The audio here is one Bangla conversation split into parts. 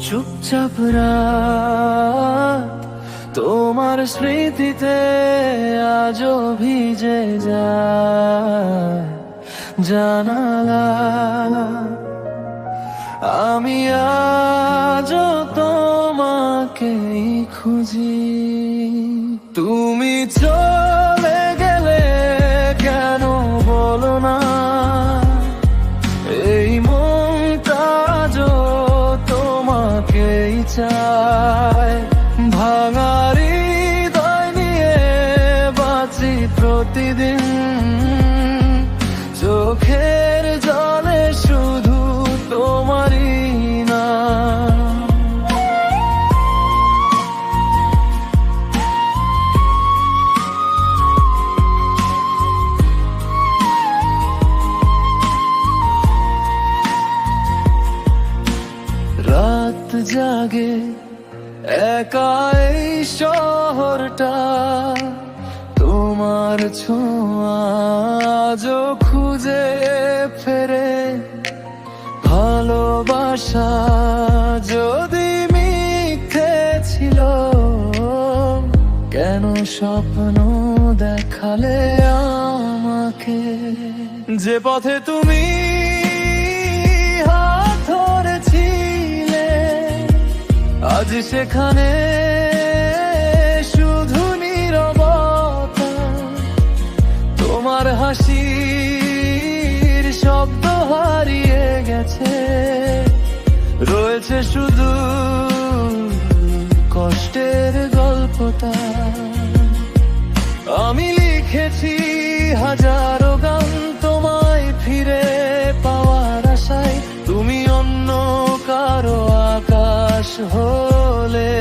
চুপচাপ রাত তোমার স্মৃতিতে আজও ভিজে যায় জানালা। আমি আজও তোমাকেই খুঁজি। তুমি চলে গেলে কেন বলো না, এই মনটা আজও তোমাকেই চায়। ভাঙা হৃদয় নিয়ে বাঁচি প্রতিদিন, চোখের জলে শুধু তোমারই নাম। রাত জাগে একা এই শহরটা, তোমার ছোঁয়া আজও খুঁজে ফেরে। ভালোবাসা যদি মিথ্যে ছিল, কেন স্বপ্ন দেখালে আমাকে? যে পথে তুমি হাত ধরেছিলে, আজ সেখানে শুধু নীরবতা। তোমার হাসির শব্দ হারিয়ে গেছে, রয়েছে শুধু কষ্টের গল্পটা। আমি লিখেছি হাজারো গান তোমায় ফিরে পাওয়ার আশায়। তুমি অন্য কারো আকাশ হলে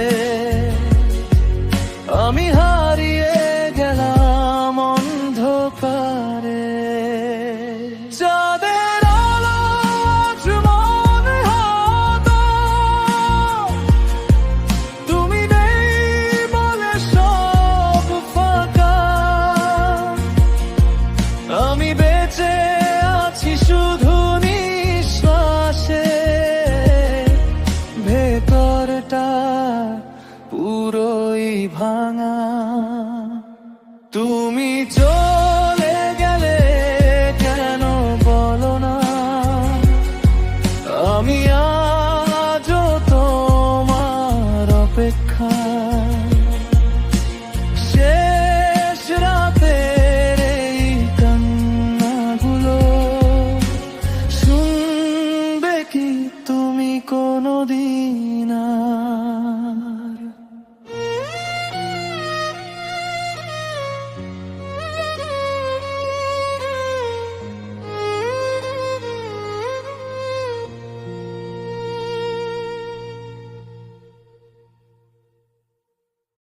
আমি হারিয়ে গেলাম অন্ধকারে। চাঁদের আলো আজ মনে হতো, তুমি নেই বলে সব ফাঁকা। আমি বেঁচে আছি শুধু নিঃশ্বাসে, ভেতরটা পুরোই ভাঙা। তুমি